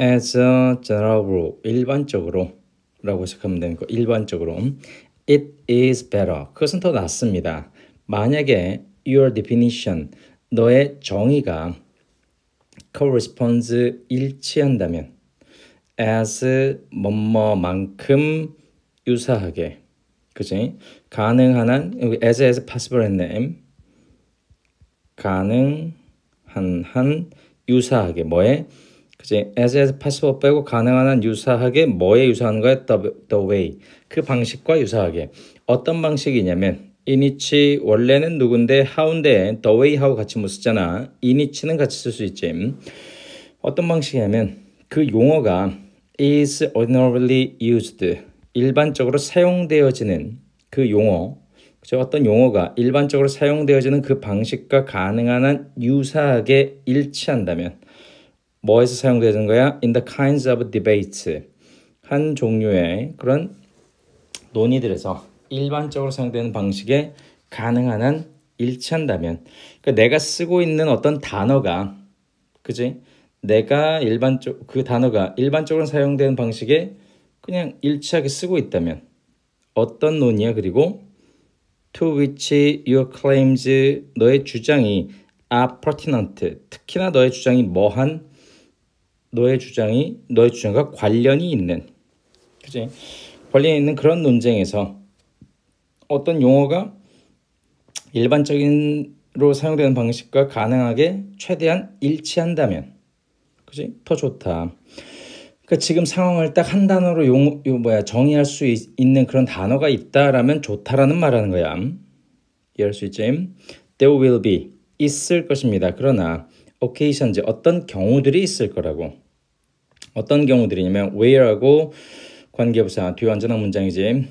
as a general rule, 일반적으로 라고 시작하면 되는 거. 일반적으로 it is better. 그것은 더 낫습니다. 만약에 your definition, 너의 정의가 corresponds 일치한다면 as 뭐뭐만큼 유사하게, 그지? 가능한 한, 여기 as possible 했네. 가능한 한 유사하게 뭐에, 그지? as possible 빼고 가능한 한 유사하게 뭐에 유사한 거야? the way, 그 방식과 유사하게. 어떤 방식이냐면 in which, 원래는 누군데 how인데 the way how 같이 못 쓰잖아. in which는 같이 쓸 수 있지. 어떤 방식이냐면 그 용어가 is ordinarily used, 일반적으로 사용되어지는 그 용어, 그죠? 어떤 용어가 일반적으로 사용되어지는 그 방식과 가능한 한 유사하게 일치한다면 뭐에서 사용되는 거야? In the kinds of debates, 한 종류의 그런 논의들에서 일반적으로 사용되는 방식에 가능한 한 일치한다면, 그러니까 내가 쓰고 있는 어떤 단어가, 그지? 내가 그 단어가 일반적으로 사용되는 방식에 그냥 일치하게 쓰고 있다면 어떤 논의야? 그리고 to which your claims, 너의 주장이 are pertinent, 특히나 너의 주장이 뭐한, 너의 주장과 관련이 있는, 그지? 관련이 있는 그런 논쟁에서 어떤 용어가 일반적인로 사용되는 방식과 가능하게 최대한 일치한다면, 그지? 더 좋다. 그러니까 지금 상황을 딱 한 단어로 정의할 수 있는 그런 단어가 있다라면 좋다라는 말하는 거야. 이해할 수 있지? There will be, 있을 것입니다. 그러나 occasions, 어떤 경우들이 있을 거라고. 어떤 경우들이냐면 where하고 관계부사 뒤에 완전한 문장이지.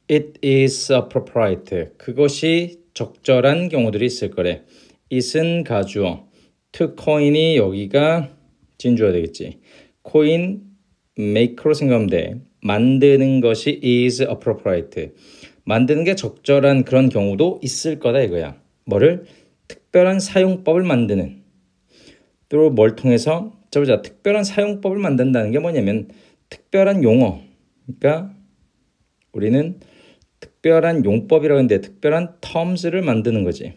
It is appropriate, 그것이 적절한 경우들이 있을 거래. it은 가주어, to coin이 여기가 진주어야 되겠지. coin make로 생각하면 돼. 만드는 것이 is appropriate, 만드는 게 적절한 그런 경우도 있을 거다 이거야. 뭐를? 특별한 사용법을 만드는. 또 뭘 통해서? 자, 특별한 사용법을 만든다는 게 뭐냐면 특별한 용어, 그러니까 우리는 특별한 용법이라고 하는데 특별한 terms를 만드는 거지.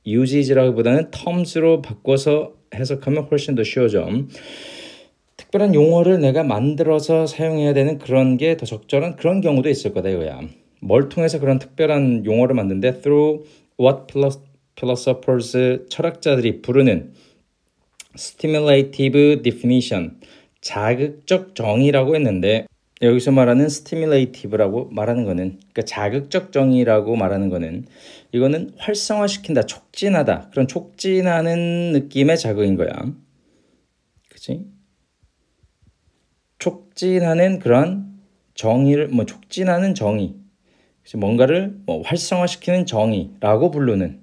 usage라기보다는 terms로 바꿔서 해석하면 훨씬 더 쉬워져. 특별한 용어를 내가 만들어서 사용해야 되는 그런 게 더 적절한 그런 경우도 있을 거다 이거야. 뭘 통해서 그런 특별한 용어를 만드는데 through what philosophers, 철학자들이 부르는 stimulative definition, 자극적 정의라고 했는데 여기서 말하는 stimulative라고 말하는 거는, 그러니까 자극적 정의라고 말하는 거는 이거는 활성화시킨다, 촉진하다, 그런 촉진하는 느낌의 자극인 거야. 그치? 촉진하는 그런 정의를, 촉진하는 정의, 그치? 뭔가를 활성화시키는 정의라고 부르는,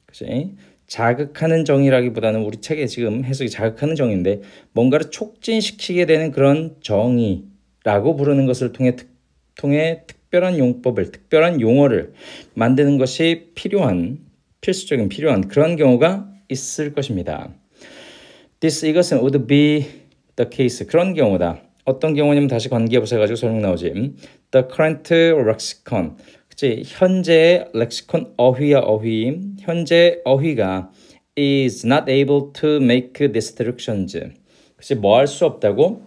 그치? 자극하는 정의라기보다는 우리 책에 지금 해석이 자극하는 정의인데 뭔가를 촉진시키게 되는 그런 정의라고 부르는 것을 통해 특별한 용법을, 특별한 용어를 만드는 것이 필수적인 필요한 그런 경우가 있을 것입니다. 이것은 would be the case, 그런 경우다. 어떤 경우냐면 다시 관계부사 가지고 설명 나오지. The current lexicon, 그치? 현재의 렉시콘, 어휘야 어휘. 현재 어휘가 is not able to make distinctions, 그치? 뭐 할 수 없다고?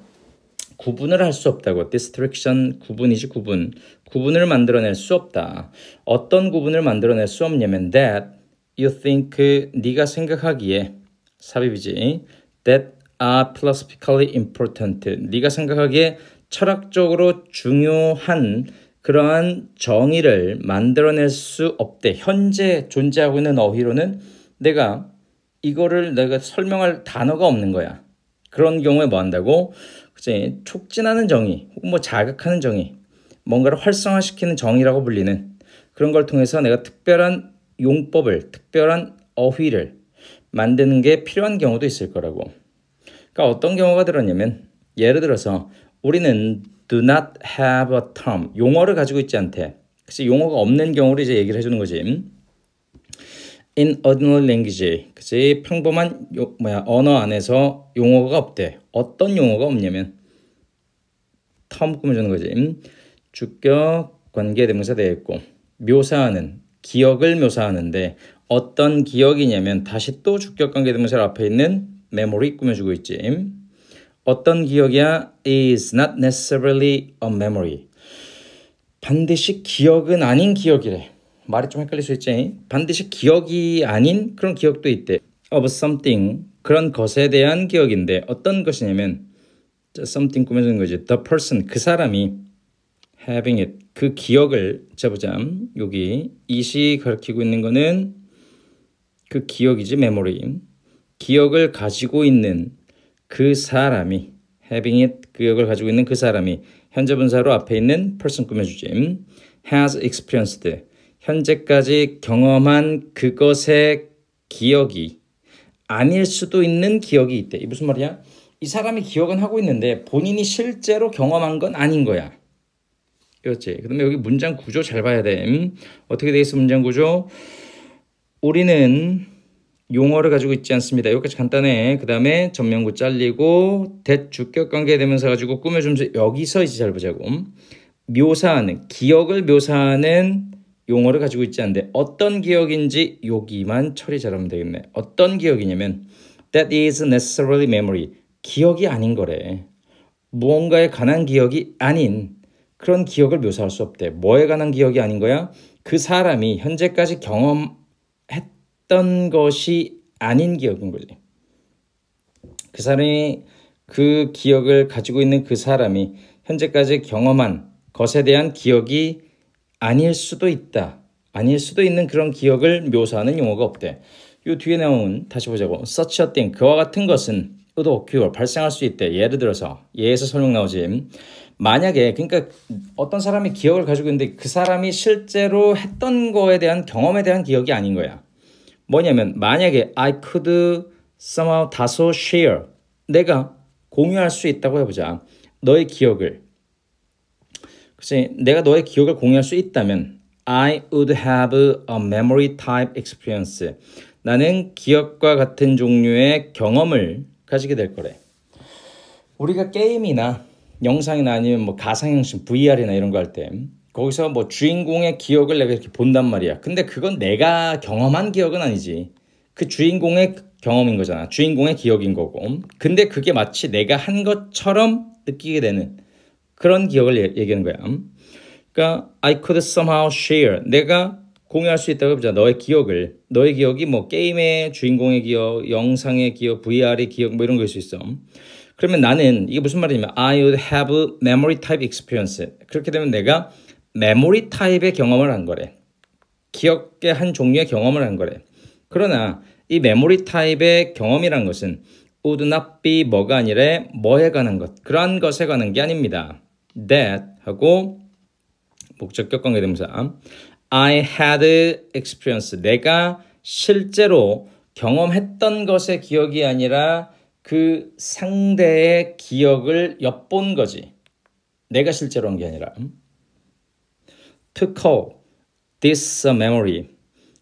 구분을 할 수 없다고. distinction, 구분이지 구분. 구분을 만들어낼 수 없다. 어떤 구분을 만들어낼 수 없냐면 that you think, 네가 생각하기에, 삽입이지. that are philosophically important, 네가 생각하기에 철학적으로 중요한 그러한 정의를 만들어낼 수 없대. 현재 존재하고 있는 어휘로는 내가 설명할 단어가 없는 거야. 그런 경우에 뭐 한다고? 그치? 촉진하는 정의, 혹은 자극하는 정의, 뭔가를 활성화시키는 정의라고 불리는 그런 걸 통해서 내가 특별한 용법을, 특별한 어휘를 만드는 게 필요한 경우도 있을 거라고. 그러니까 어떤 경우가 들었냐면, 예를 들어서 우리는 do not have a term, 용어를 가지고 있지 않대. 그래서 용어가 없는 경우를 이제 얘기를 해주는 거지. in ordinary language. 그치? 평범한 언어 안에서 용어가 없대. 어떤 용어가 없냐면 처음 꾸며주는 거지. 주격, 관계대명사 되어 있고 묘사하는, 기억을 묘사하는데 어떤 기억이냐면 다시 또 주격, 관계대명사 앞에 있는 memory 꾸며주고 있지. 어떤 기억이야? is not necessarily a memory. 반드시 기억은 아닌 기억이래. 말이 좀 헷갈릴 수 있지. 반드시 기억이 아닌 그런 기억도 있대. of something, 그런 것에 대한 기억인데 어떤 것이냐면 something 꾸며주는 거지. the person, 그 사람이 having it, 그 기억을 자보자. 여기 it이 가리키고 있는 거는 그 기억이지, memory. 기억을 가지고 있는 그 사람이 having it, 그 기억을 가지고 있는 그 사람이 현재 분사로 앞에 있는 person 꾸며주지. has experienced, 현재까지 경험한 그것의 기억이 아닐 수도 있는 기억이 있대. 이 무슨 말이야? 이 사람이 기억은 하고 있는데 본인이 실제로 경험한 건 아닌 거야. 그렇지. 그다음에 여기 문장 구조 잘 봐야 돼. 어떻게 돼 있어 문장 구조? 우리는 용어를 가지고 있지 않습니다. 여기까지 간단해. 그 다음에 전면구 잘리고 대주격 관계대명사 가지고 꾸며주면서 여기서 이제 잘 보자고. 묘사하는, 기억을 묘사하는 용어를 가지고 있지 않은데 어떤 기억인지 여기만 처리 잘하면 되겠네. 어떤 기억이냐면 that is necessarily memory. 기억이 아닌 거래. 무언가에 관한 기억이 아닌 그런 기억을 묘사할 수 없대. 뭐에 관한 기억이 아닌 거야? 그 사람이 현재까지 경험했던 것이 아닌 기억인 거지. 그 사람이 그 기억을 가지고 있는 그 사람이 현재까지 경험한 것에 대한 기억이 아닐 수도 있다. 아닐 수도 있는 그런 기억을 묘사하는 용어가 없대. 이 뒤에 나온 다시 보자고. such a thing, 그와 같은 것은 would occur, 발생할 수 있대. 예를 들어서 예에서 설명 나오지. 만약에 그러니까 어떤 사람이 기억을 가지고 있는데 그 사람이 실제로 했던 거에 대한 경험에 대한 기억이 아닌 거야. 뭐냐면 만약에 I could somehow 다소 share, 내가 공유할 수 있다고 해보자. 너의 기억을. 그치? 내가 너의 기억을 공유할 수 있다면 I would have a memory type experience. 나는 기억과 같은 종류의 경험을 가지게 될 거래. 우리가 게임이나 영상이나 아니면 뭐 가상현실 VR이나 이런 거 할 때 거기서 뭐 주인공의 기억을 내가 이렇게 본단 말이야. 근데 그건 내가 경험한 기억은 아니지. 그 주인공의 경험인 거잖아. 주인공의 기억인 거고. 근데 그게 마치 내가 한 것처럼 느끼게 되는 그런 기억을 얘기하는 거야. 그러니까 I could somehow share, 내가 공유할 수 있다고 해보자. 너의 기억을. 너의 기억이 뭐 게임의 주인공의 기억, 영상의 기억, VR의 기억 뭐 이런 거일 수 있어. 그러면 나는 이게 무슨 말이냐면 I would have memory type experience. 그렇게 되면 내가 메모리 타입의 경험을 한 거래. 기억의 한 종류의 경험을 한 거래. 그러나 이 메모리 타입의 경험이란 것은 would not be 뭐가 아니라 뭐에 관한 것, 그러한 것에 관한 게 아닙니다. That 하고 목적격 관계대명사 I had experience, 내가 실제로 경험했던 것의 기억이 아니라 그 상대의 기억을 엿본 거지. 내가 실제로 한 게 아니라. To call this a memory,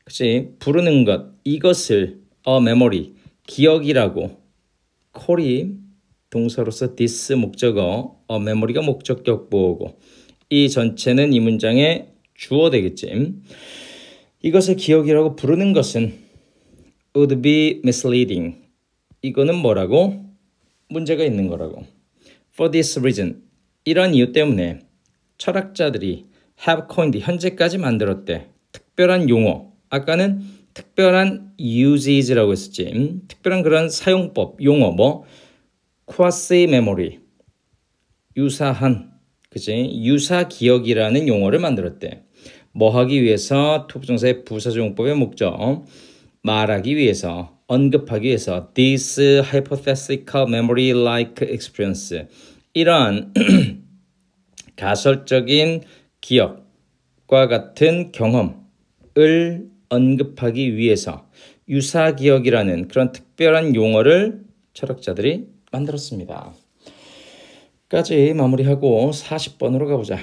그치? 부르는 것, 이것을 a memory, 기억이라고. call이 동사로서 this 목적어, a memory가 목적격 보호고, 이 전체는 이 문장의 주어 되겠지. 이것을 기억이라고 부르는 것은 would be misleading. 이거는 뭐라고? 문제가 있는 거라고. For this reason, 이런 이유 때문에 철학자들이 have coined, 현재까지 만들었대. 특별한 용어. 아까는 특별한 uses라고 했었지. 특별한 그런 사용법, 용어 뭐 quasi memory, 유사한, 그치? 유사 기억이라는 용어를 만들었대. 뭐 하기 위해서? 투부정사의 부사조용법의 목적. 말하기 위해서, 언급하기 위해서. This hypothetical memory-like experience. 이러한 가설적인 기억과 같은 경험을 언급하기 위해서 유사기억이라는 그런 특별한 용어를 철학자들이 만들었습니다. 까지 마무리하고 40번으로 가보자.